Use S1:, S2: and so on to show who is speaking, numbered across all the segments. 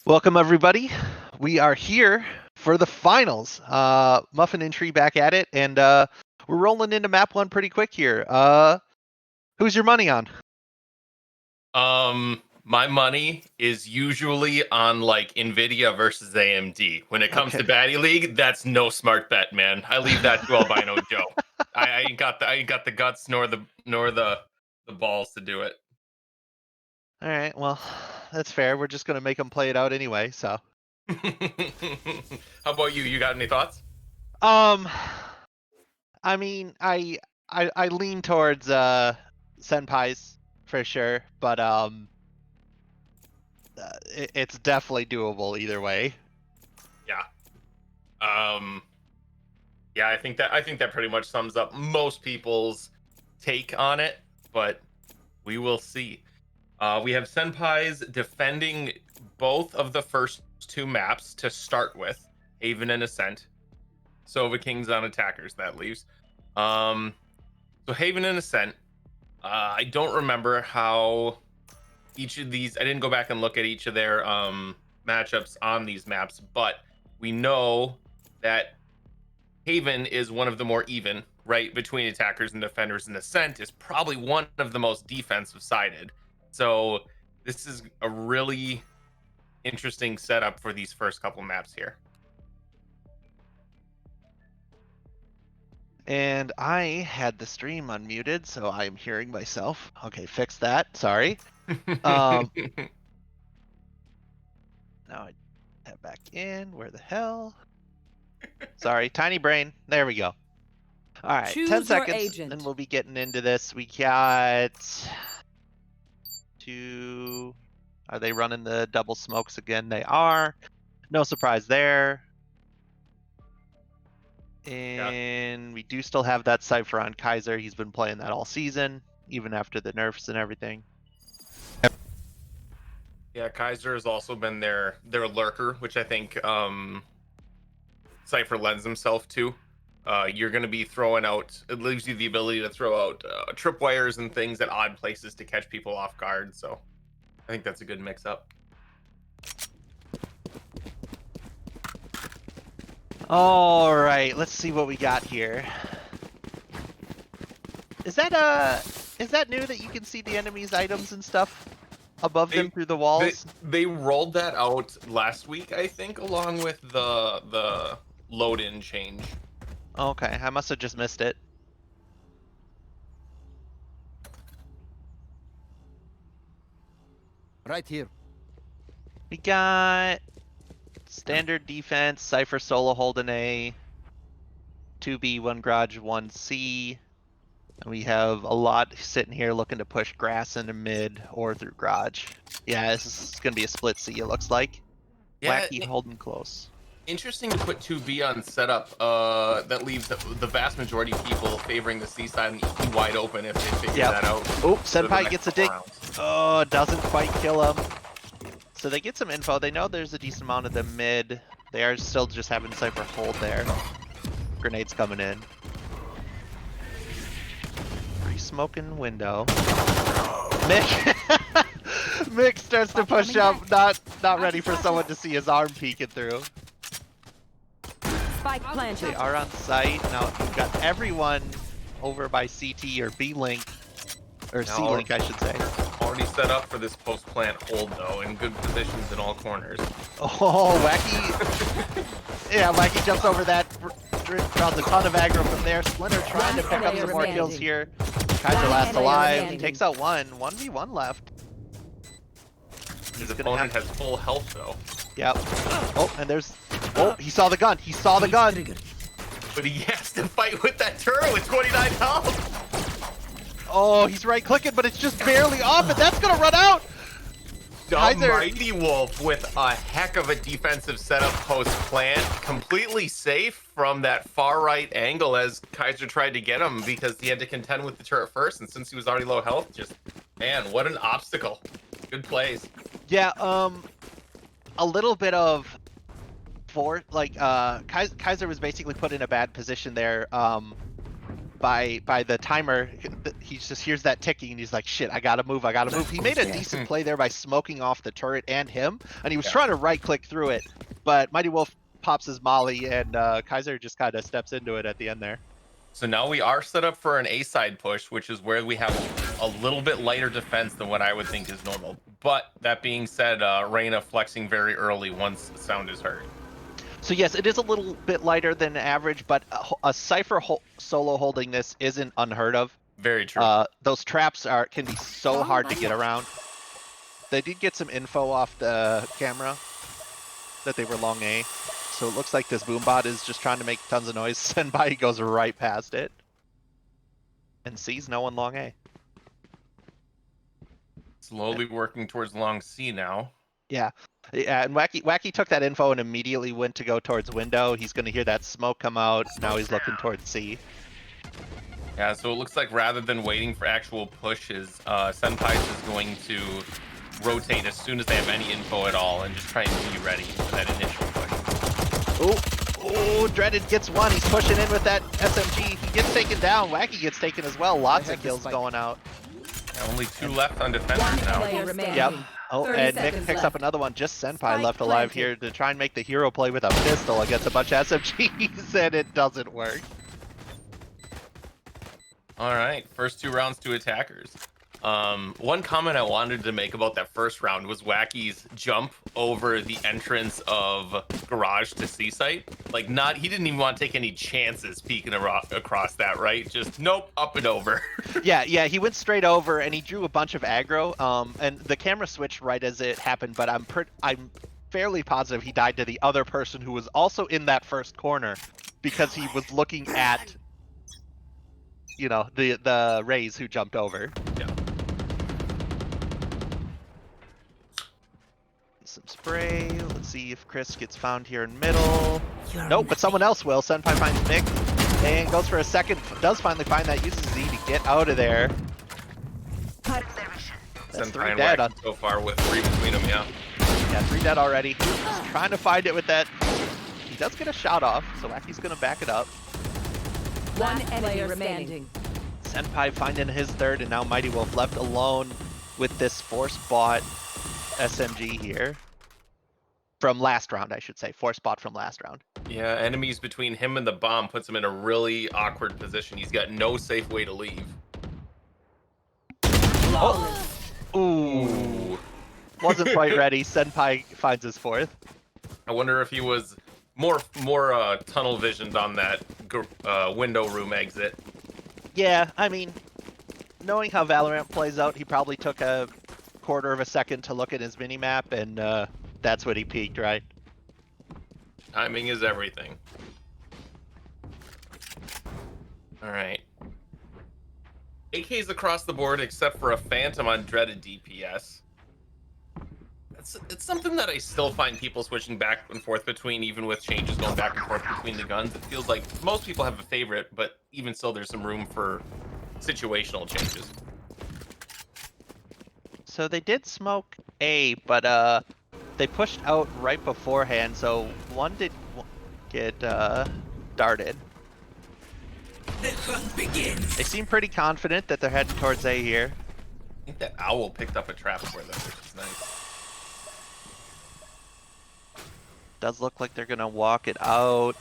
S1: Welcome everybody. We are here for the finals. Muffin and Tree back at it, and we're rolling into map one pretty quick here. Who's your money on?
S2: My money is usually on like Nvidia versus AMD. When it comes to
S1: Okay.
S2: Baddy League, that's no smart bet, man. I leave that to Albino Joe. I ain't got the guts nor the balls to do it.
S1: All right. Well, that's fair. We're just gonna make them play it out anyway. So,
S2: How about you? You got any thoughts?
S1: um, I mean, I lean towards Senpai's for sure, but it's definitely doable either way.
S2: Yeah. Um. Yeah, I think that pretty much sums up most people's take on it, but we will see. We have Senpai's defending both of the first two maps to start with, Haven and Ascent. Sova Kings on attackers, that leaves. So Haven and Ascent. I don't remember how each of these. I didn't go back and look at each of their matchups on these maps, but we know that Haven is one of the more even, right, between attackers and defenders, and Ascent is probably one of the most defensive sided. So this is a really interesting setup for these first couple maps here.
S1: And I had the stream unmuted, so I'm hearing myself. Okay, fix that. Sorry. Um, Now I head back in. Where the hell? Sorry, tiny brain. There we go. All right,
S3: Choose
S1: 10
S3: your
S1: seconds,
S3: agent.
S1: and we'll be getting into this. We got two. Are they running the double smokes again? They are. No surprise there. And we do still have that Cypher on Kaiser. He's been playing that all season, even after the nerfs and everything.
S2: Yeah, Kaiser has also been their lurker, which I think Cypher lends himself to. You're going to be throwing out. It leaves you the ability to throw out tripwires and things at odd places to catch people off guard. So I think that's a good mix up.
S1: All right, let's see what we got here. Is that new that you can see the enemy's items and stuff above them through the walls?
S2: They rolled that out last week, I think, along with the load in change.
S1: Okay, I must have just missed it.
S4: Right here.
S1: We got standard defense, Cypher solo holding A, 2B, 1 garage, 1C. And we have a lot sitting here looking to push grass into mid or through garage. Yeah, this is going to be a split C, it looks like.
S2: Yeah,
S1: Wacky holding close.
S2: interesting to put 2B on setup. That leaves the vast majority of people favoring the C side and E wide open if they figure that out.
S1: Oh,
S2: for the
S1: Senpai
S2: next
S1: gets a
S2: couple
S1: dig.
S2: rounds.
S1: Oh, doesn't quite kill him. So they get some info. They know there's a decent amount of them mid. They are still just having Cypher hold there. Grenades coming in. Smoking window. Mick Mick starts to push up, not ready for someone to see his arm peeking through.
S3: Spike
S1: They
S3: planted.
S1: are on site. Now we've got everyone over by CT or B-Link. Or C-Link, I should say.
S2: Already set up for this post plant hold though, in good positions in all corners.
S1: Oh, Wacky. Yeah, Wacky jumps over that. Draws a ton of aggro from there. Splinter trying to pick up some more kills here. Kaiser last alive. Takes out one. 1v1 left.
S2: His opponent has full health though.
S1: Yep. Oh, and there's... Oh, he saw the gun. He saw the gun.
S2: But he has to fight with that turret with 29 health.
S1: Oh, he's right clicking, but it's just barely off, and that's gonna run out.
S2: The
S1: Kaiser.
S2: Mighty Wolf with a heck of a defensive setup post plant, completely safe from that far right angle as Kaiser tried to get him because he had to contend with the turret first, and since he was already low health, just man, what an obstacle. Good plays.
S1: Yeah, a little bit of Kaiser was basically put in a bad position there. by the timer, he just hears that ticking and he's like, shit, I gotta move, I gotta move. He made a decent play there by smoking off the turret and him, and he was trying to right click through it, but Mighty Wolf pops his molly and Kaiser just kind of steps into it at the end there.
S2: So now we are set up for an A side push, which is where we have a little bit lighter defense than what I would think is normal. But that being said, Reyna flexing very early once sound is heard.
S1: So yes, it is a little bit lighter than average, but a Cypher solo holding this isn't unheard of.
S2: Very true.
S1: Those traps can be so hard to get around. They did get some info off the camera that they were long A. So it looks like this boombot is just trying to make tons of noise. Senpai goes right past it. And sees no one long A.
S2: Slowly working towards long C now.
S1: Yeah. Yeah, and Wacky took that info and immediately went to go towards window. He's going to hear that smoke come out. Now he's looking towards C.
S2: Yeah, so it looks like rather than waiting for actual pushes, Senpai is going to rotate as soon as they have any info at all and just try and be ready for that initial push.
S1: Oh, Dreaded gets one. He's pushing in with that SMG. He gets taken down. Wacky gets taken as well. Lots of kills going out.
S2: Yeah, only 2 left on defenders now.
S1: Yep. Oh, and Nick picks up another one. Just Senpai left alive here to try and make the hero play with a pistol against a bunch of SMGs, and it doesn't work.
S2: All right, first 2 rounds to attackers. One comment I wanted to make about that first round was Wacky's jump over the entrance of garage to C site. Like, he didn't even want to take any chances peeking across that, right? Just nope, up and over.
S1: Yeah, he went straight over and he drew a bunch of aggro. And the camera switched right as it happened, but I'm fairly positive he died to the other person who was also in that first corner because he was looking at, you know, the Rays who jumped over.
S2: Yeah.
S1: Some spray. Let's see if Chris gets found here in middle. Nope, but someone else will. Senpai finds Nick and goes for a second. Does finally find that. Uses Z to get out of there. That's
S2: Senpai
S1: 3
S2: and
S1: dead
S2: Wacky so far with 3 between them, yeah.
S1: Yeah, 3 dead already. He's trying to find it with that. He does get a shot off, so Wacky's gonna back it up.
S3: One enemy remaining.
S1: Senpai finding his 3rd, and now Mighty Wolf left alone with this force bot SMG here. From last round, I should say. Force bot from last round.
S2: Yeah, enemies between him and the bomb puts him in a really awkward position. He's got no safe way to leave.
S1: Oh! Ooh. Wasn't quite ready. Senpai finds his 4th.
S2: I wonder if he was more tunnel visioned on that window room exit.
S1: Yeah, I mean, knowing how Valorant plays out, he probably took a quarter of a second to look at his minimap, and that's when he peaked, right?
S2: Timing is everything. All right. AKs across the board except for a Phantom on dreaded DPS. It's something that I still find people switching back and forth between, even with changes going back and forth between the guns. It feels like most people have a favorite, but even still there's some room for situational changes.
S1: So they did smoke A, but they pushed out right beforehand, so one did get darted.
S4: The hunt begins.
S1: They seem pretty confident that they're heading towards A here.
S2: I think that owl picked up a trap for them, which is nice.
S1: Does look like they're gonna walk it out.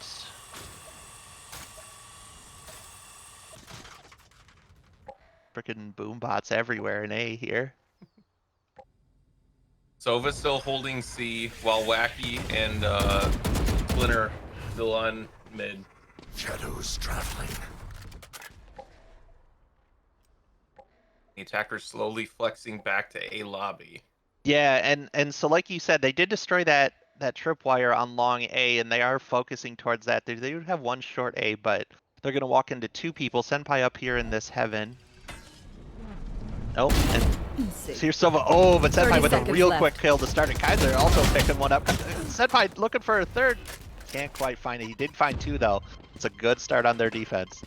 S1: Freaking boombots everywhere in A here.
S2: Sova still holding C, while Wacky and Splinter still on mid.
S4: Shadows traveling.
S2: The attacker's slowly flexing back to A lobby.
S1: Yeah, and so like you said, they did destroy that tripwire on long A, and they are focusing towards that. They do have one short A, but they're gonna walk into 2 people. Senpai up here in this heaven. Nope, and here's Sova. Oh, but Senpai with a real quick kill to start it. Kaiser also picking one up. Senpai looking for a 3rd. Can't quite find it. He did find 2 though. It's a good start on their defense.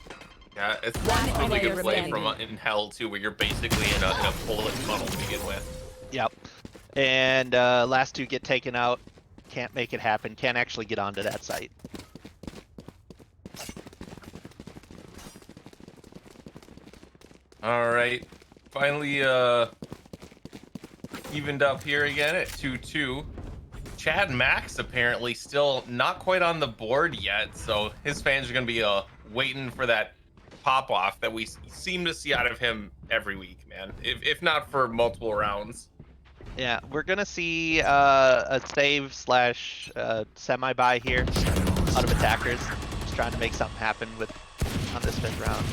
S2: Yeah, it's a really good play from in Hell too, where you're basically in a bullet funnel to begin with.
S1: Yep. And last 2 get taken out. Can't make it happen. Can't actually get onto that site.
S2: All right. Finally, evened up here again at 2-2. Chad Max apparently still not quite on the board yet, so his fans are going to be waiting for that pop-off that we seem to see out of him every week, man. If not for multiple rounds.
S1: Yeah, we're gonna see a save slash semi-buy here out of attackers. Just trying to make something happen with on this 5th round.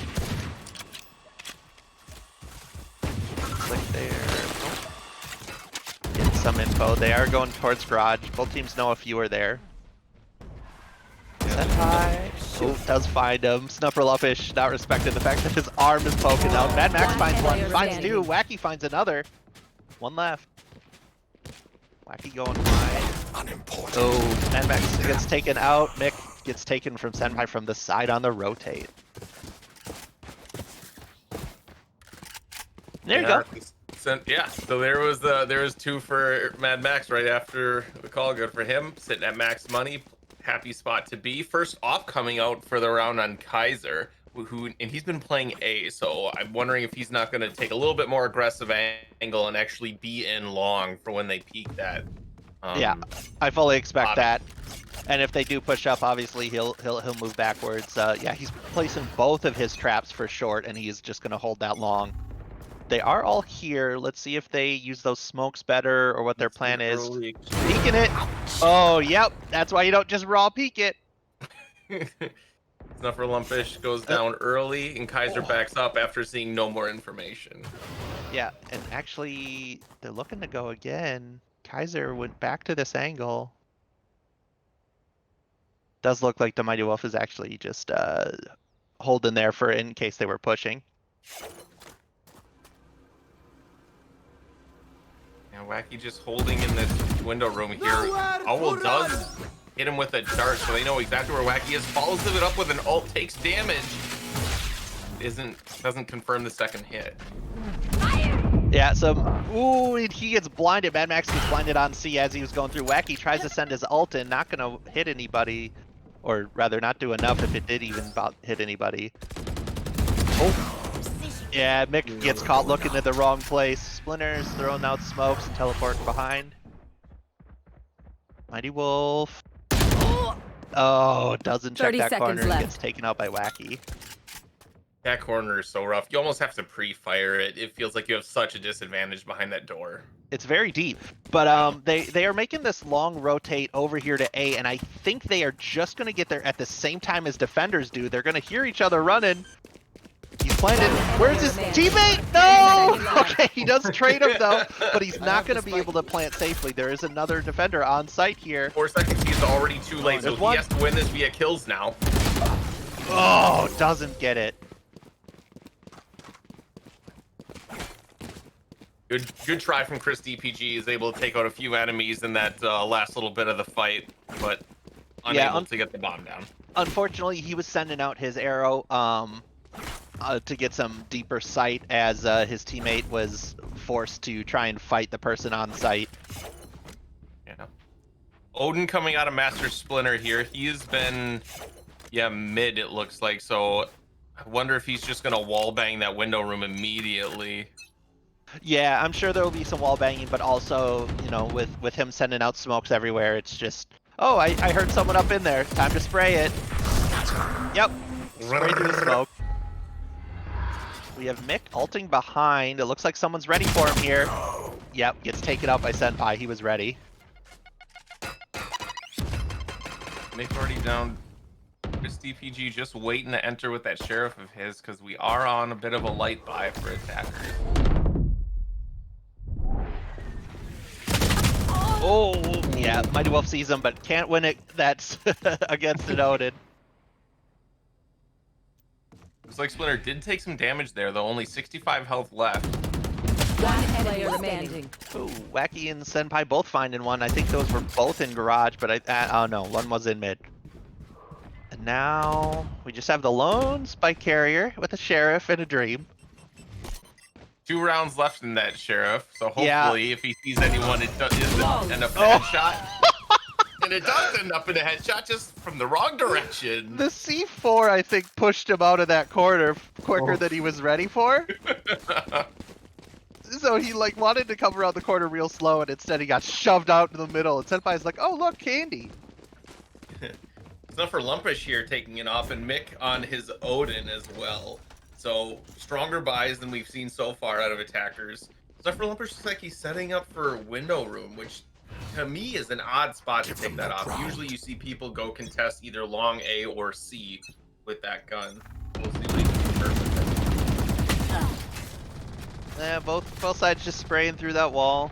S1: Click there. Get some info. They are going towards garage. Both teams know a few are there. Senpai. Oh, does find him. Snufferluffish not respecting the fact that his arm is poking out. Mad Max finds one, finds two. Wacky finds another. One left. Wacky going wide.
S4: Unimportant.
S1: Oh, Mad Max gets taken out. Mick gets taken from Senpai from the side on the rotate. There you go.
S2: Yeah, so there was 2 for Mad Max right after the call. Good for him, sitting at max money. Happy spot to be. First off, coming out for the round on Kaiser, and he's been playing A, so I'm wondering if he's not going to take a little bit more aggressive angle and actually be in long for when they peak that.
S1: Yeah, I fully expect
S2: bottom.
S1: that. And if they do push up, obviously he'll move backwards. Yeah, he's placing both of his traps for short, and he's just going to hold that long. They are all here. Let's see if they use those smokes better or what their plan is. Peeking it. Oh, yep. That's why you don't just raw peek it.
S2: Snufferlumpish goes down early, and Kaiser backs up after seeing no more information.
S1: Yeah, and actually, they're looking to go again. Kaiser went back to this angle. Does look like the Mighty Wolf is actually just holding there for in case they were pushing.
S2: Yeah, Wacky just holding in this window room here. Owl does hit him with a dart, so they know exactly where Wacky is. Follows it up with an ult, takes damage. Doesn't confirm the second hit.
S1: Yeah, so ooh, he gets blinded. Mad Max gets blinded on C as he was going through. Wacky tries to send his ult in, not gonna hit anybody, or rather, not do enough if it did even hit anybody. Oh. Yeah, Mick gets caught looking at the wrong place. Splinters throwing out smokes and teleporting behind. Mighty Wolf. Oh, doesn't check
S3: 30
S1: that corner
S3: seconds
S1: and
S3: left.
S1: gets taken out by Wacky.
S2: That corner is so rough. You almost have to pre-fire it. It feels like you have such a disadvantage behind that door.
S1: It's very deep, but they are making this long rotate over here to A, and I think they are just going to get there at the same time as defenders do. They're going to hear each other running. He's planted. Where's his teammate? No! Okay, he does trade him though, but he's not going to be able to plant safely. There is another defender on site here.
S2: 4 seconds, he's already too late, so he has to win this via kills now.
S1: Oh, doesn't get it.
S2: Good try from Chris DPG. Is able to take out a few enemies in that last little bit of the fight, but unable to get the bomb down.
S1: Unfortunately, he was sending out his arrow to get some deeper sight as his teammate was forced to try and fight the person on site.
S2: Yeah. Odin coming out of Master Splinter here. He's been, mid it looks like. So I wonder if he's just gonna wall bang that window room immediately.
S1: Yeah, I'm sure there will be some wall banging, but also, you know, with him sending out smokes everywhere, it's just, oh, I heard someone up in there. Time to spray it. Yep, spray through the smoke. We have Mick ulting behind. It looks like someone's ready for him here. Yep, gets taken out by Senpai. He was ready.
S2: Mick already down. Chris DPG just waiting to enter with that sheriff of his, because we are on a bit of a light buy for attackers.
S1: Oh, yeah, Mighty Wolf sees him, but can't win it. That's against an Odin.
S2: Looks like Splinter did take some damage there, though. Only 65 health left.
S3: One player remaining.
S1: Ooh, Wacky and Senpai both finding one. I think those were both in garage, but oh no, one was in mid. And now we just have the lone spike carrier with a sheriff and a dream.
S2: 2 rounds left in that sheriff, so hopefully if he sees anyone, it isn't an a bad shot. and it does end up in a headshot just from the wrong direction.
S1: The C4, I think, pushed him out of that corner quicker than he was ready for. So he like wanted to come around the corner real slow, and instead he got shoved out in the middle. And Senpai's like, "Oh look, candy."
S2: It's not for Lumpish here taking it off, and Mick on his Odin as well. So stronger buys than we've seen so far out of attackers. Stuff for Lumpish looks like he's setting up for window room, which to me is an odd spot to take that off. Usually you see people go contest either long A or C with that gun. We'll see what he can do first.
S1: Yeah, both sides just spraying through that wall.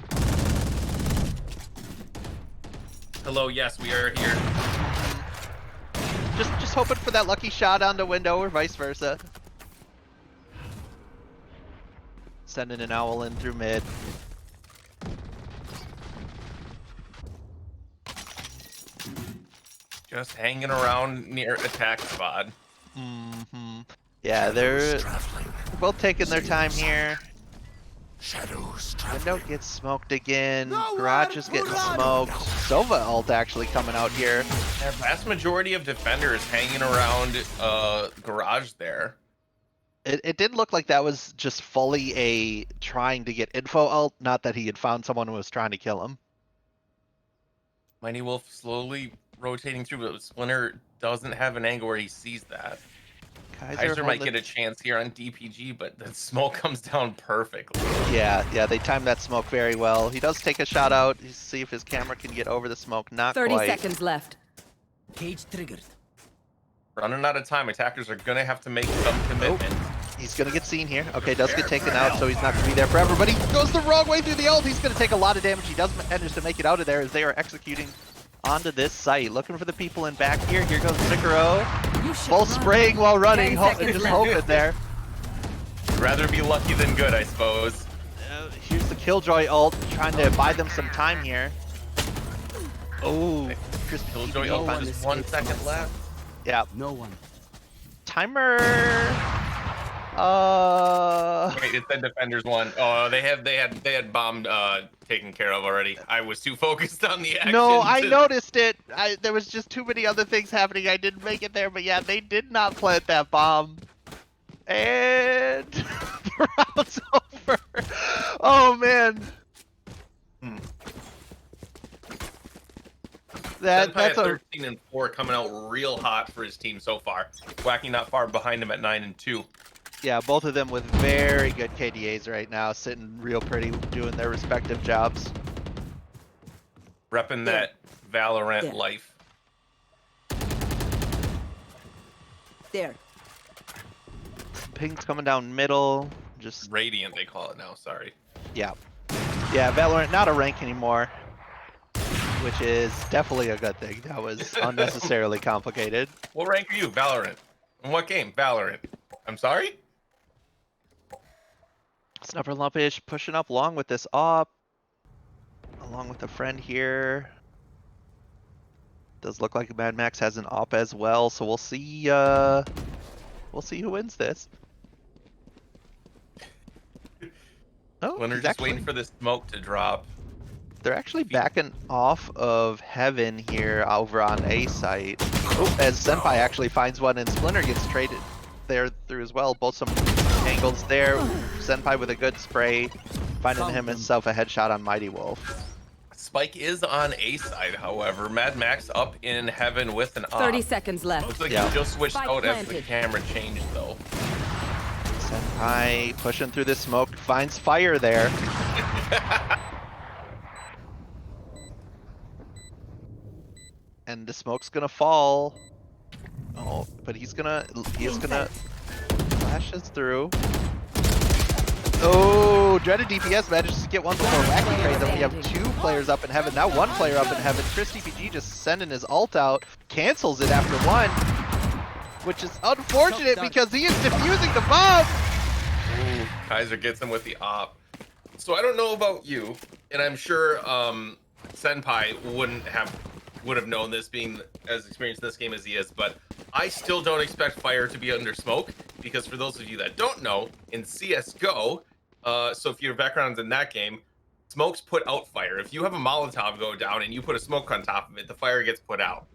S2: Hello, yes, we are here.
S1: Just hoping for that lucky shot on the window or vice versa. Sending an owl in through mid.
S2: Just hanging around near attack spot.
S1: Yeah, they're
S4: Traveling.
S1: both taking their time here.
S4: Shadows
S1: Window
S4: traveling.
S1: gets smoked again. Garage is getting smoked. Sova ult actually coming out here.
S2: The vast majority of defenders hanging around garage there.
S1: It did look like that was just fully a trying to get info ult, not that he had found someone who was trying to kill him.
S2: Mighty Wolf slowly rotating through, but Splinter doesn't have an angle where he sees that. Kaiser might get a chance here on DPG, but the smoke comes down perfectly.
S1: Yeah, they timed that smoke very well. He does take a shot out. You see if his camera can get over the smoke. Not
S3: 30
S1: quite.
S3: seconds left.
S4: Cage triggered.
S2: Running out of time, attackers are gonna have to make some commitment.
S1: He's gonna get seen here. Okay, does get taken out, so he's not gonna be there forever. But he goes the wrong way through the ult. He's gonna take a lot of damage. He does manage to make it out of there as they are executing onto this site. Looking for the people in back here. Here goes Zicaro. Full spraying while running.
S3: 10 seconds
S1: Just
S3: left.
S1: hoping there.
S2: Rather be lucky than good, I suppose.
S1: Here's the Killjoy ult, trying to buy them some time here. Oh, Crispy
S2: Killjoy
S1: TPO
S2: ult
S1: finds-
S2: with just 1 second left.
S1: Yeah,
S4: No one.
S1: timer.
S2: Wait, it said defenders won. Oh, they had bombed taken care of already. I was too focused on the action.
S1: No, I
S2: to-
S1: noticed it. There was just too many other things happening. I didn't make it there, but yeah, they did not plant that bomb. And the round's over. Oh man.
S2: Senpai
S1: That's
S2: at
S1: a
S2: 13 and 4 coming out real hot for his team so far. Wacky not far behind him at 9 and 2.
S1: yeah. Both of them with very good KDAs right now, sitting real pretty, doing their respective jobs.
S2: Repping that Valorant
S3: Yeah.
S2: life.
S3: There.
S1: Ping's coming down middle. Just
S2: Radiant, they call it now. Sorry.
S1: yeah, Valorant not a rank anymore, which is definitely a good thing. That was unnecessarily complicated.
S2: What rank are you? Valorant. In what game? Valorant. I'm sorry?
S1: Snuffer Lumpish pushing up along with this op, along with a friend here. Does look like Mad Max has an op as well, so we'll see. We'll see who wins this. Oh,
S2: When they're
S1: he's
S2: just
S1: actually-
S2: waiting for the smoke to drop.
S1: They're actually backing off of Heaven here over on A site. Oh, as Senpai actually finds one and Splinter gets traded there through as well. Both some angles there. Senpai with a good spray, finding himself a headshot on Mighty Wolf.
S2: Spike is on A side, however. Mad Max up in heaven with an op.
S3: 30 seconds left.
S2: Looks like
S1: Yeah.
S2: he just switched
S3: Spike
S2: out as the
S3: planted.
S2: camera changed, though.
S1: Senpai pushing through the smoke, finds fire there. And the smoke's gonna fall. Oh, but he is gonna flashes through. Oh, dreaded DPS manages to get one before Wacky trade. Then we have two players up in heaven. Now one player up in heaven. Chris DPG just sending his ult out, cancels it after one, which is unfortunate because he is defusing the bomb.
S2: Ooh, Kaiser gets him with the op. So I don't know about you, and I'm sure Senpai would have known this, being as experienced in this game as he is, but I still don't expect fire to be under smoke, because for those of you that don't know, in CSGO, so if your background's in that game, smokes put out fire. If you have a Molotov go down and you put a smoke on top of it, the fire gets put out.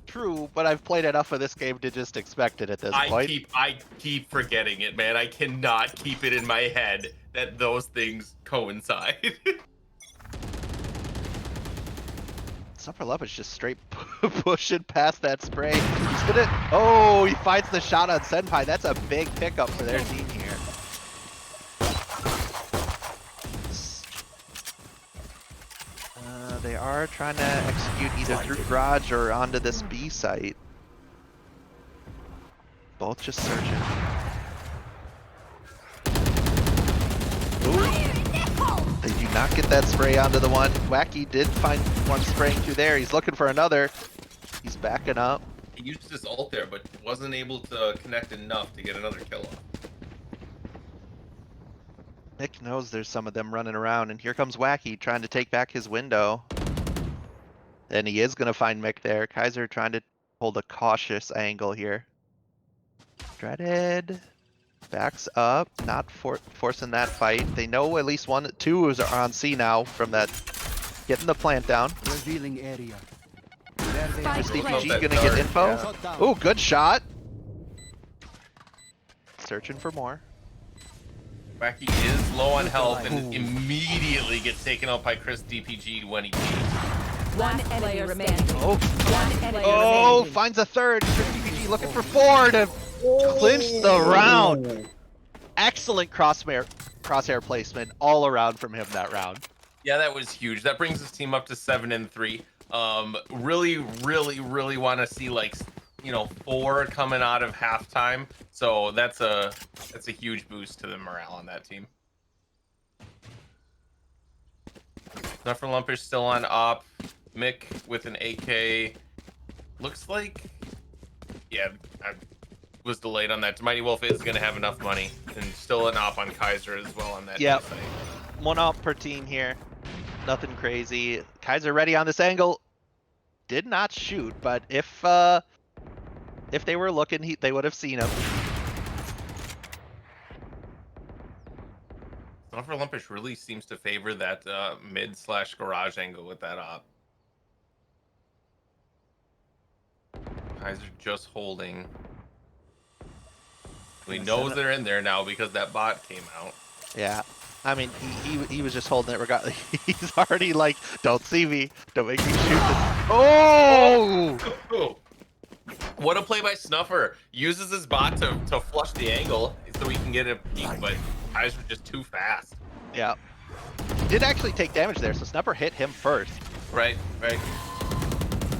S1: True, but I've played enough of this game to just expect it at this point.
S2: I keep forgetting it, man. I cannot keep it in my head that those things coincide.
S1: Snuffer Love is just straight pushing past that spray. He's gonna. Oh, he finds the shot on Senpai. That's a big pickup for their team here. They are trying to execute either through garage or onto this B site. Both just searching. Ooh. They do not get that spray onto the one. Wacky did find one spraying through there. He's looking for another. He's backing up.
S2: He used his ult there, but wasn't able to connect enough to get another kill off.
S1: Nick knows there's some of them running around, and here comes Wacky trying to take back his window. And he is going to find Mick there. Kaiser trying to hold a cautious angle here. Dreaded backs up, not forcing that fight. They know at least two are on C now from that getting the plant down.
S4: Revealing area.
S1: Is DPG going to get info?
S4: Yeah.
S1: Ooh, good shot. Searching for more.
S2: Wacky is low on health and immediately gets taken out by Chris DPG when he peeks.
S3: One enemy remaining.
S1: Oh,
S3: One enemy
S1: oh,
S3: remaining.
S1: finds a third. Chris DPG looking for 4 to clinch the round. Excellent crosshair placement all around from him that round.
S2: Yeah, that was huge. That brings his team up to 7-3. Really want to see, like, you know, 4 coming out of halftime. So that's a huge boost to the morale on that team. Snuffer Lumpish still on op. Mick with an AK. Looks like, yeah, I was delayed on that. Mighty Wolf is going to have enough money, and still an op on Kaiser as well on that.
S1: Yep.
S2: site.
S1: 1 op per team here. Nothing crazy. Kaiser ready on this angle. Did not shoot, but if they were looking, they would have seen him.
S2: Snuffer Lumpish really seems to favor that mid/garage angle with that op. Kaiser just holding. He knows they're in there now because that bot came out.
S1: Yeah. I mean, he was just holding it regardless. He's already like, don't see me. Don't make me shoot this. Oh!
S2: What a play by Snuffer. Uses his bot to flush the angle so he can get a peek, but Kaiser just too fast.
S1: Yeah. He did actually take damage there, so Snuffer hit him first.
S2: Right.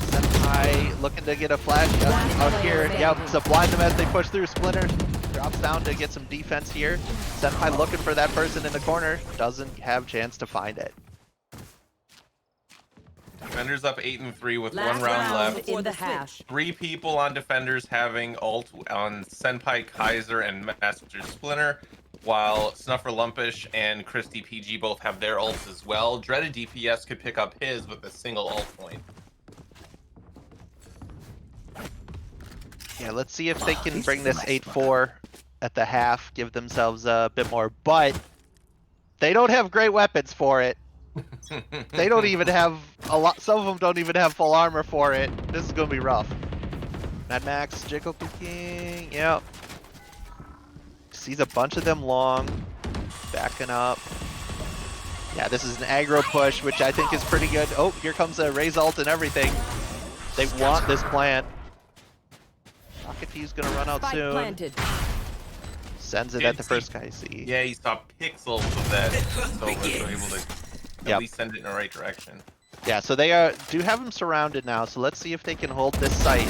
S1: Senpai looking to get a flash out here. Yep, to blind them as they push through. Splinter drops down to get some defense here. Senpai looking for that person in the corner. Doesn't have chance to find it.
S2: Defenders up 8-3 with
S3: Last
S2: 1 round left.
S3: in the hash.
S2: 3 people on defenders having ult on Senpai, Kaiser, and Master Splinter, while Snuffer Lumpish and Christy PG both have their ults as well. Dreaded DPS could pick up his with a single ult point.
S1: Yeah, let's see if they can bring this 8-4 at the half, give themselves a bit more, but they don't have great weapons for it. They don't even have a lot. Some of them don't even have full armor for it. This is gonna be rough. Mad Max, jiggle peeking. Yep. Sees a bunch of them long, backing up. Yeah, this is an aggro push, which I think is pretty good. Oh, here comes a Raze ult and everything. They want this plant. Rocket Fuse gonna run out soon.
S3: Planted.
S1: Sends it at the first guy I see.
S2: Yeah, he saw pixels of that, so we're able to at least send it in the right direction.
S1: Yeah, so they do have him surrounded now, so let's see if they can hold this site.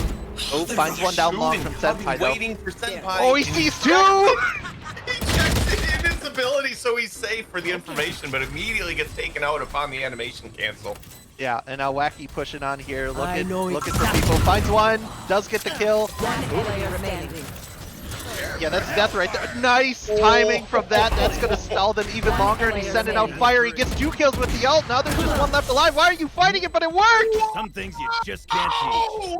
S1: Oh, finds one down long from Senpai, though.
S2: Waiting for Senpai.
S1: Oh, he sees 2!
S2: He checks in his ability, so he's safe for the information, but immediately gets taken out upon the animation cancel.
S1: Yeah, and now Wacky pushing on here, looking for
S3: exactly.
S1: people. Finds one, does get the kill.
S3: One player remaining.
S1: Yeah, that's death right there. Nice timing from that. That's going to stall them even longer, and he's sending out fire. He gets 2 kills with the ult. Now there's just 1 left alive. Why are you fighting it? But it worked!
S4: Some things you just can't teach.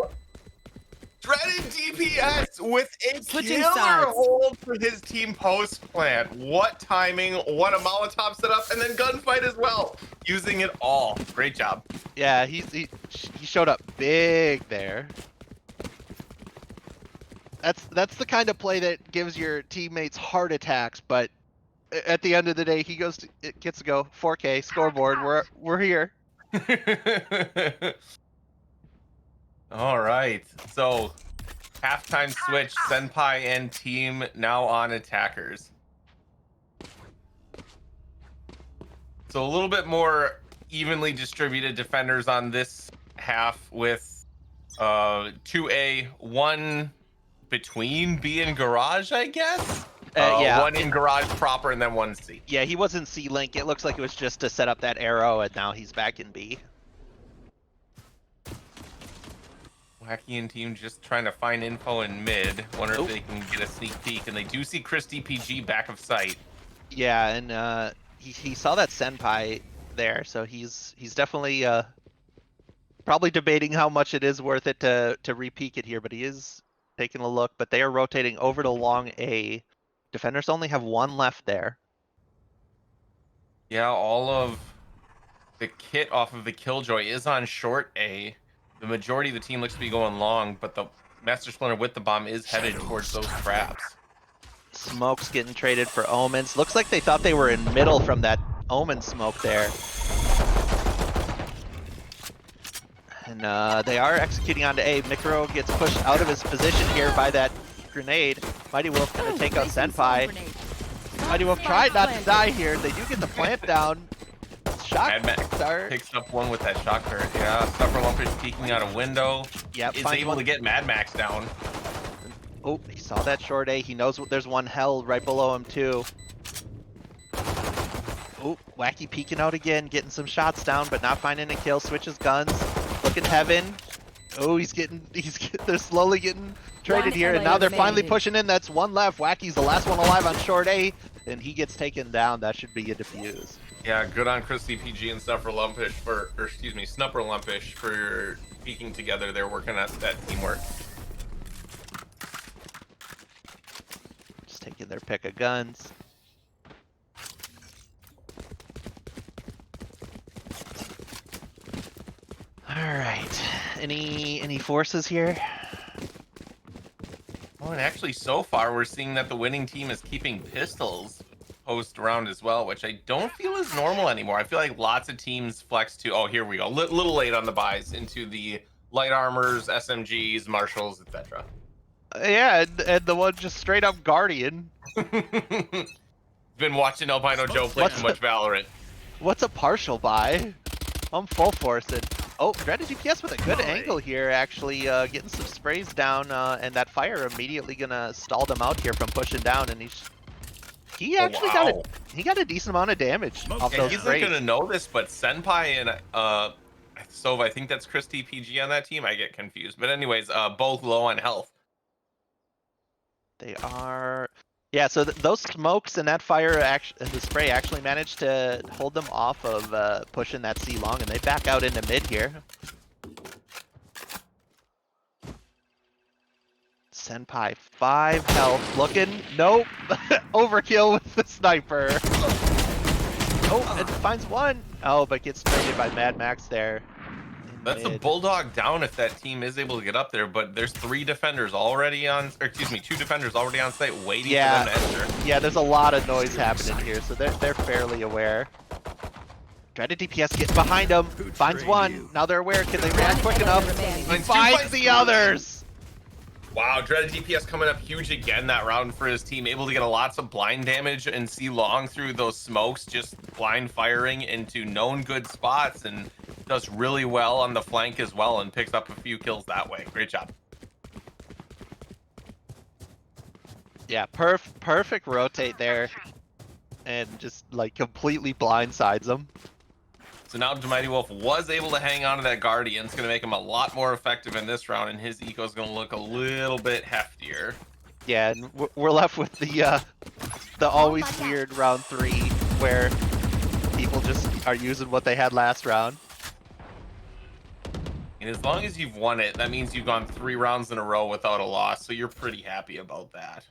S2: Dreaded DPS with a
S3: Switching
S2: killer
S3: sides.
S2: hold for his team post plant. What timing, what a Molotov setup, and then gunfight as well. Using it all. Great job.
S1: Yeah, he showed up big there. That's the kind of play that gives your teammates heart attacks, but at the end of the day, it gets to go 4K scoreboard. We're here.
S2: All right. So, halftime switch, Senpai and team now on attackers. So, a little bit more evenly distributed defenders on this half with 2A, one between B and garage, I guess.
S1: Yeah.
S2: One in garage proper and then one C.
S1: Yeah, he was in C-Link. It looks like it was just to set up that arrow, and now he's back in B.
S2: Wacky and team just trying to find info in mid. Wonder if they can get a sneak peek, and they do see Chris DPG back of sight.
S1: Yeah, and he saw that Senpai there, so he's definitely probably debating how much it is worth it to re-peek it here, but he is taking a look. But they are rotating over to long A. Defenders only have one left there.
S2: Yeah, all of the kit off of the Killjoy is on short A. The majority of the team looks to be going long, but the Master Splinter with the bomb is headed towards those traps.
S1: Smoke's getting traded for Omens. Looks like they thought they were in middle from that Omen smoke there. And they are executing onto A. Micro gets pushed out of his position here by that grenade. Mighty Wolf gonna take out Senpai. Mighty Wolf tried not to die here. They do get the plant down. Shock
S2: Mad Max
S1: start.
S2: picks up one with that shock turret. Yeah, Stuffer Lumpers peeking out a window.
S1: Yep,
S2: Is
S1: finds
S2: able
S1: one.
S2: to get Mad Max down.
S1: Oh, he saw that short A. He knows there's one held right below him too. Oh, Wacky peeking out again, getting some shots down, but not finding a kill. Switches guns, looking heaven. Oh, they're slowly getting traded here, and now they're finally pushing in. That's one left. Wacky's the last one alive on short A, and he gets taken down. That should be a defuse.
S2: Yeah, good on Chris DPG and Snupper Lumpish Snupper Lumpish for peeking together. They're working at that teamwork.
S1: Just taking their pick of guns. All right. Any forces here?
S2: Well, and actually, so far, we're seeing that the winning team is keeping pistols post round as well, which I don't feel is normal anymore. I feel like lots of teams flex to, oh, here we go, little late on the buys into the light armors, SMGs, marshals, etc.
S1: Yeah, and the one just straight up Guardian.
S2: Been watching Albino Joe play too much Valorant.
S1: What's a partial buy? I'm full forcing. Oh, Dreaded GPS with a good angle here, actually getting some sprays down, and that fire immediately gonna stall them out here from pushing down, and he actually got a decent amount of damage off
S2: And
S1: those
S2: he's not
S1: sprays.
S2: gonna know this, but Senpai and Sova, I think that's Chris DPG on that team. I get confused, but anyways, both low on health.
S1: They are, yeah. So those smokes and that fire, the spray actually managed to hold them off of pushing that C long, and they back out into mid here. Senpai 5 health, looking, nope, overkill with the sniper. Oh, it finds one. Oh, but gets traded by Mad Max there.
S2: That's a bulldog down if that team is able to get up there, but there's 2 defenders already on site waiting for them to enter.
S1: Yeah, there's a lot of noise happening here, so they're fairly aware. Dreaded DPS getting behind them, finds one. Now they're aware. Can they react quick enough? He finds the others.
S2: Wow, Dreaded DPS coming up huge again that round for his team, able to get lots of blind damage and see long through those smokes, just blind firing into known good spots, and does really well on the flank as well and picks up a few kills that way. Great job.
S1: Yeah, perfect rotate there, and just like completely blindsides them.
S2: So now Mighty Wolf was able to hang on to that Guardian. It's going to make him a lot more effective in this round, and his eco is going to look a little bit heftier.
S1: Yeah, and we're left with the always weird round 3 where people just are using what they had last round.
S2: And And as long as you've won it, that means you've gone 3 rounds in a row without a loss, so you're pretty happy about that.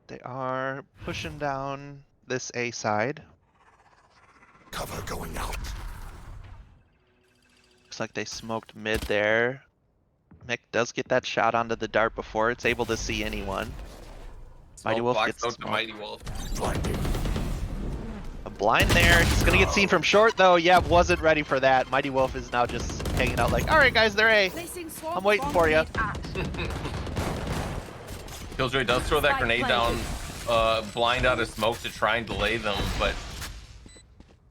S1: They are pushing down this A side.
S4: Cover going out.
S1: Looks like they smoked mid there. Mick does get that shot onto the dart before it's able to see anyone. Mighty
S2: Smoke
S1: Wolf
S2: blocks
S1: gets
S2: out to
S1: smoked.
S2: Mighty Wolf.
S4: Blinding.
S1: A blind there. He's gonna get seen from short though. Yeah, wasn't ready for that. Mighty Wolf is now just hanging out like, all right guys, they're A. I'm waiting for you.
S2: Killjoy does throw that
S3: Spike
S2: grenade down, blind out of smoke to try and delay them, but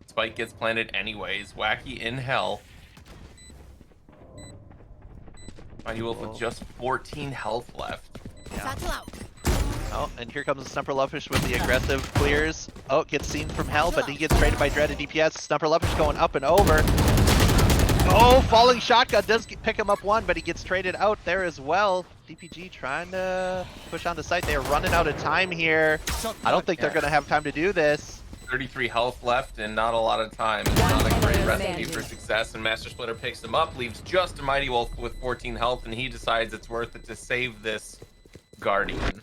S2: Spike gets planted anyways. Wacky in hell. Mighty Wolf with just 14 health left.
S1: Oh, and here comes Snupper Luffish with the aggressive clears. Oh, gets seen from hell, but he gets traded by Dreaded DPS. Snupper Luffish going up and over. Oh, falling shotgun does pick him up one, but he gets traded out there as well. DPG trying to push onto site. They're running out of time here. I don't think they're going to have time to do this.
S2: 33 health left and not a lot of time. It's not a great
S3: player
S2: recipe
S3: standing.
S2: for success, and Master Splinter picks him up, leaves just a Mighty Wolf with 14 health, and he decides it's worth it to save this Guardian.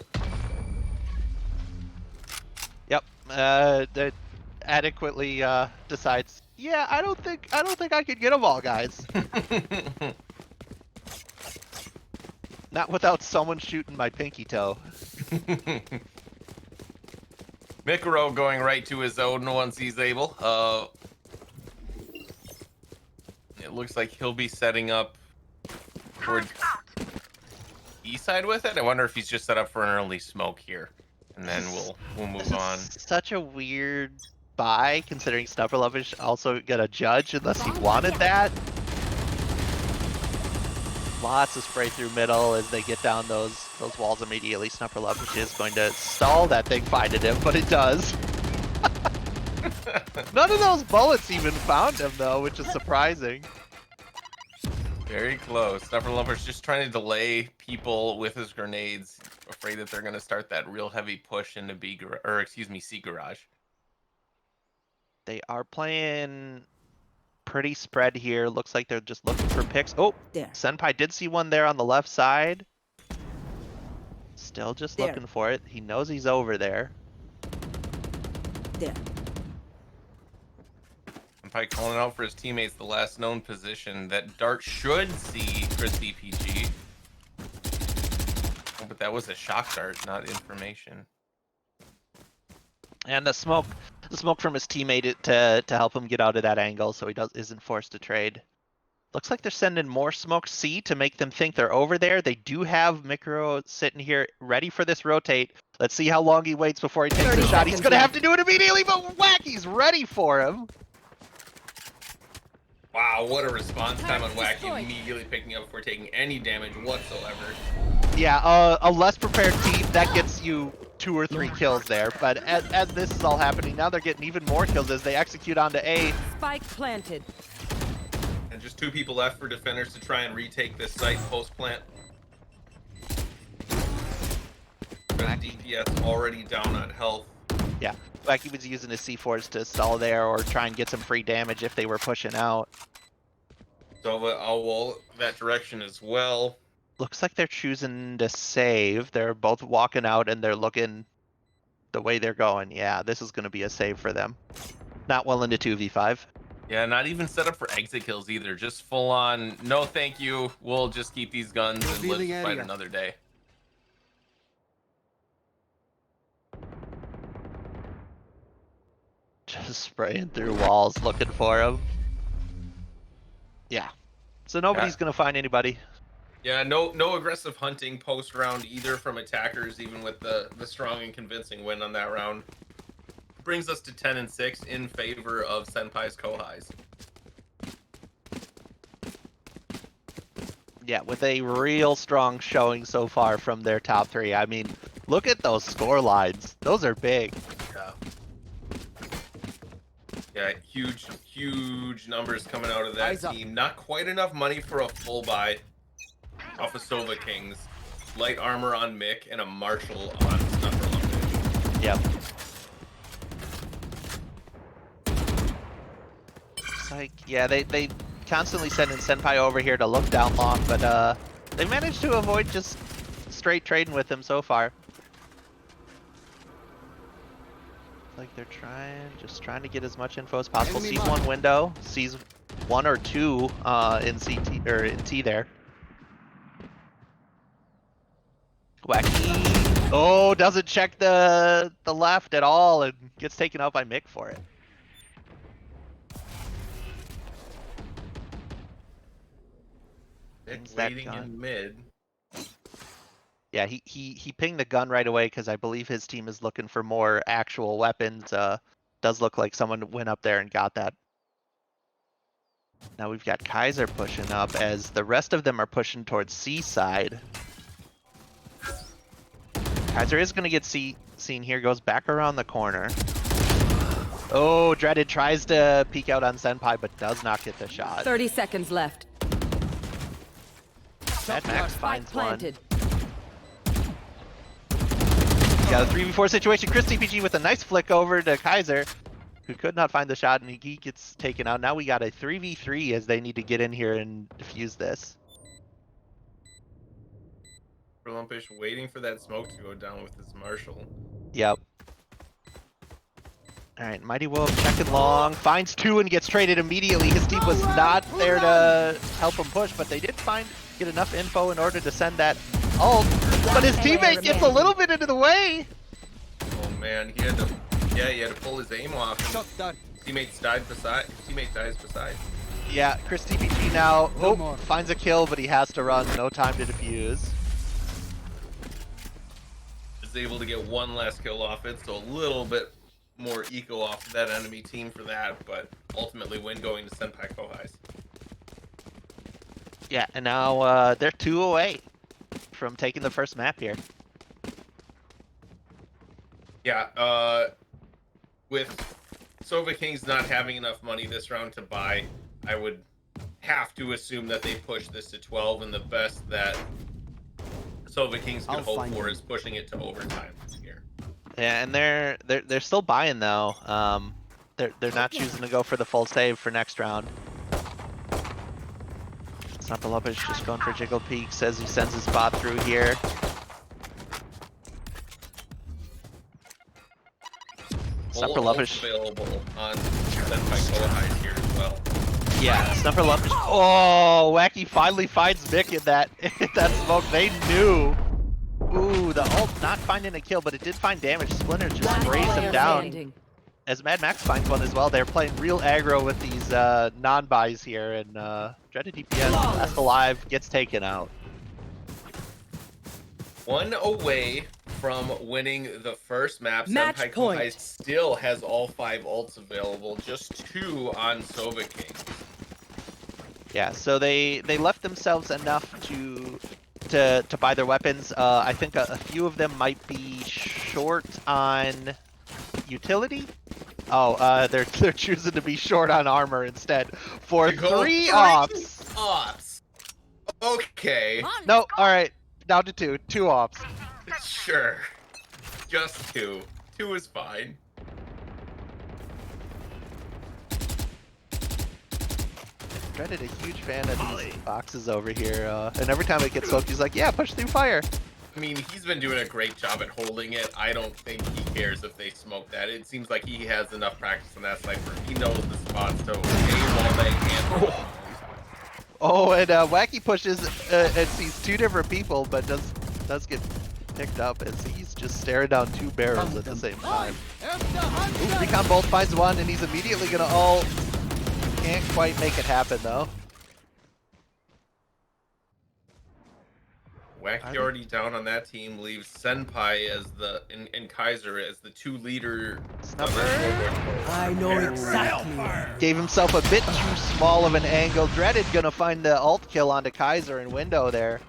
S1: Yep. That adequately decides, yeah, I don't think I could get them all, guys. Not without someone shooting my pinky toe.
S2: Mikaro going right to his own once he's able. It looks like he'll be setting up towards east side with it. I wonder if he's just set up for an early smoke here, and then we'll move on.
S1: Such a weird buy, considering Snupper Luffish also got a judge unless he wanted that. Lots of spray through middle as they get down those walls immediately. Snupper Luffish is going to stall that thing finding him, but it does. None of those bullets even found him though, which is surprising.
S2: Very close. Snuffer Lumber's just trying to delay people with his grenades, afraid that they're going to start that real heavy push into C garage.
S1: They are playing pretty spread here. Looks like they're just looking for picks. Oh,
S3: There.
S1: Senpai did see one there on the left side. Still just
S3: There.
S1: looking for it. He knows he's over there.
S3: There.
S2: Senpai calling out for his teammates the last known position that Dart should see Chris DPG. Oh, but that was a shock dart, not information.
S1: And the smoke from his teammate to help him get out of that angle, so he isn't forced to trade. Looks like they're sending more smoke C to make them think they're over there. They do have Mikro sitting here ready for this rotate. Let's see how long he waits before he takes
S3: 30
S1: the shot. He's
S3: seconds
S1: gonna have
S3: left.
S1: to do it immediately, but Wacky's ready for him.
S2: Wow, what a response time on Wacky, immediately picking up before taking any damage whatsoever.
S1: Yeah, a less prepared team, that gets you 2 or 3 kills there. But as this is all happening, now they're getting even more kills as they execute onto A.
S3: Spike planted.
S2: And just 2 people left for defenders to try and retake this site post-plant. DPS already down on health.
S1: Yeah, Wacky was using his C4s to stall there or try and get some free damage if they were pushing out.
S2: So I'll wall that direction as well.
S1: Looks like they're choosing to save. They're both walking out and they're looking the way they're going. Yeah, this is going to be a save for them. Not willing to 2v5.
S2: Yeah, not even set up for exit kills either. Just full on, no thank you. We'll just keep these guns and
S4: Revealing
S2: let's fight
S4: area.
S2: another day.
S1: Just spraying through walls looking for him. Yeah. So nobody's going to find anybody.
S2: Yeah, no aggressive hunting post round either from attackers, even with the strong and convincing win on that round. Brings us to 10-6 in favor of Senpai's Kohais.
S1: Yeah, with a real strong showing so far from their top 3. I mean, look at those score lines. Those are big.
S2: Yeah. Yeah, huge numbers coming out of that
S4: Eyes up.
S2: team. Not quite enough money for a full buy off of Sova Kings. Light armor on Mick and a Marshall on Snuffer Lumpage.
S1: Yep. It's like, yeah, they constantly sending Senpai over here to look down long, but they managed to avoid just straight trading with him so far. Like they're just trying to get as much info as possible.
S4: Enemy
S1: Sees
S4: mark.
S1: one window, sees one or two in CT or in T there. Wacky. Oh, doesn't check the left at all and gets taken out by Mick for it.
S2: Nick
S1: Pings that
S2: waiting
S1: gun.
S2: in mid.
S1: Yeah, he pinged the gun right away because I believe his team is looking for more actual weapons. Does look like someone went up there and got that. Now we've got Kaiser pushing up as the rest of them are pushing towards C side. Kaiser is going to get seen here, goes back around the corner. Oh, Dreaded tries to peek out on Senpai, but does not get the shot.
S3: 30 seconds left.
S1: Mad Max
S3: Spike
S1: finds one.
S3: planted.
S1: Got a 3v4 situation. Chris TPG with a nice flick over to Kaiser, who could not find the shot, and he gets taken out. Now we got a 3v3 as they need to get in here and defuse this.
S2: Lumpish waiting for that smoke to go down with his Marshall.
S1: Yep. Alright, Mighty Wolf checking long, finds two and gets traded immediately. His team was not there to help him push, but they did get enough info in order to send that ult. But his teammate gets a little bit into the way.
S2: Oh man, he had to pull his aim off. And
S4: Shot done.
S2: teammate dies beside.
S1: Yeah, Chris TPG now
S4: No more.
S1: finds a kill, but he has to run. No time to defuse.
S2: Is able to get one last kill off it, so a little bit more eco off that enemy team for that, but ultimately win going to Senpai Kohais.
S1: Yeah, and now they're 2 away from taking the first map here.
S2: Yeah, with Sova Kings not having enough money this round to buy, I would have to assume that they push this to 12, and the best that Sova Kings could
S4: I'll
S2: hope
S4: find
S2: for
S4: them.
S2: is pushing it to overtime here.
S1: Yeah, and they're still buying though. They're not choosing to go for the full save for next round. Snapalopage just going for Jiggle Peaks as he sends his bot through here. Snapalopage.
S2: Available on Senpai Kohais here as well.
S1: Yeah, Snapalopage. Oh, Wacky finally finds Mick in that smoke. They knew. Ooh, the ult not finding a kill, but it did find damage. Splinter just sprays him
S3: Player
S1: down.
S3: standing.
S1: As Mad Max finds one as well. They're playing real aggro with these non-buys here, and Dreaded DPS, last alive, gets taken out.
S2: One away from winning the first map.
S3: Match
S2: Senpai
S3: point.
S2: Kohai still has all 5 ults available, just 2 on Sova King.
S1: Yeah, so they left themselves enough to buy their weapons. I think a few of them might be short on utility. Oh, they're choosing to be short on armor instead for
S2: You go
S1: 3 ops.
S2: Ops. Okay,
S1: No, all right, down to 2. 2 ops.
S2: sure. Just 2. 2 is fine.
S1: Dreaded a huge fan of these boxes over here, and every time it gets soaked, he's like, "Yeah, push through fire."
S2: I mean, he's been doing a great job at holding it. I don't think he cares if they smoke that. It seems like he has enough practice on that sniper. He knows the spots to aim while they handle.
S1: Oh, and Wacky pushes and sees 2 different people, but does get picked up as he's just staring down 2 barrels at the same time. Ooh, Recon Bolt finds one, and he's immediately gonna ult. Can't quite make it happen though.
S2: Wacky already down on that team, leaves Senpai as and Kaiser as the 2 leader.
S3: I know exactly.
S1: Gave himself a bit too small of an angle. Dreaded gonna find the ult kill onto Kaiser in window there.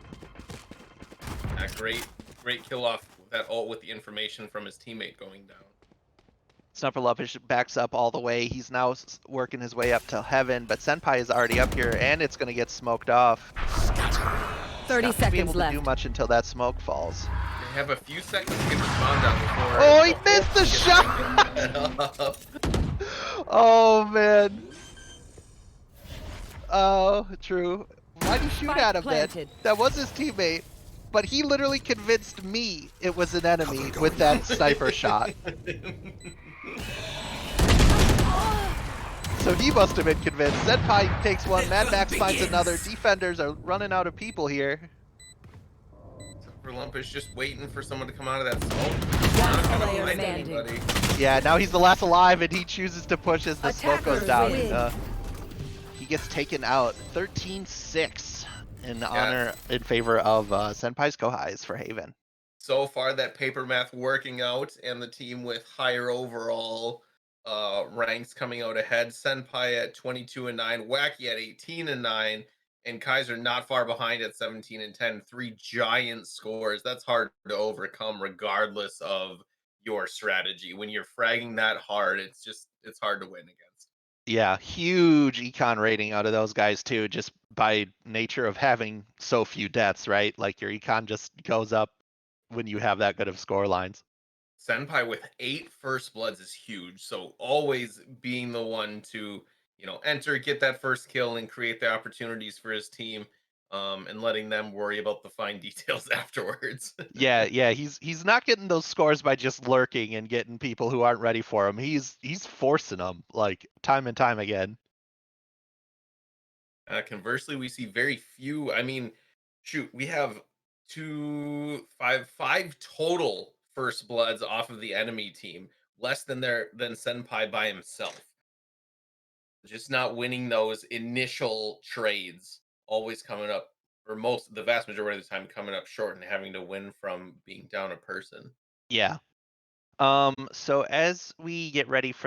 S2: That great kill off that ult with the information from his teammate going down.
S1: Snapperlupish backs up all the way. He's now working his way up to heaven, but Senpai is already up here, and it's gonna get smoked off.
S3: 30
S1: Not gonna be able
S3: seconds
S1: to
S3: left.
S1: do much until that smoke falls.
S2: They have a few seconds to get the spawn down before.
S1: Oh, he missed the shot! Oh man. Oh, true. Why'd you shoot
S3: Spike
S1: at him
S3: planted.
S1: then? That was his teammate. But he literally convinced me it was an enemy
S4: Cover
S1: with
S4: going
S1: that
S4: out.
S1: sniper shot. So he must have been convinced. Senpai takes one, Mad Max finds another. Defenders are running out of people here.
S2: Lump is just waiting for someone to come out of that smoke. Not gonna
S3: player
S2: find
S3: standing.
S2: anybody.
S1: Yeah, now he's the last alive, and he chooses to push as the smoke goes
S3: Attackers
S1: down.
S3: win.
S1: He gets taken out. 13-6 in honor, in favor of Senpai's Kohais for Haven.
S2: So far, that paper math working out, and the team with higher overall ranks coming out ahead. Senpai at 22-9, Wacky at 18-9, and Kaiser not far behind at 17-10. 3 giant scores. That's hard to overcome, regardless of your strategy. When you're fragging that hard, it's hard to win against.
S1: Yeah, huge econ rating out of those guys too, just by nature of having so few deaths, right? Like your econ just goes up when you have that good of score lines.
S2: Senpai with 8 first bloods is huge. So always being the one to, enter, get that first kill, and create the opportunities for his team, and letting them worry about the fine details afterwards.
S1: Yeah, he's not getting those scores by just lurking and getting people who aren't ready for him. He's forcing them like time and time again.
S2: Conversely, we see very few. I mean, shoot, we have five total first bloods off of the enemy team, less than Senpai by himself. Just not winning those initial trades, always coming up, or the vast majority of the time coming up short and having to win from being down a person.
S1: Yeah. So as we get ready for the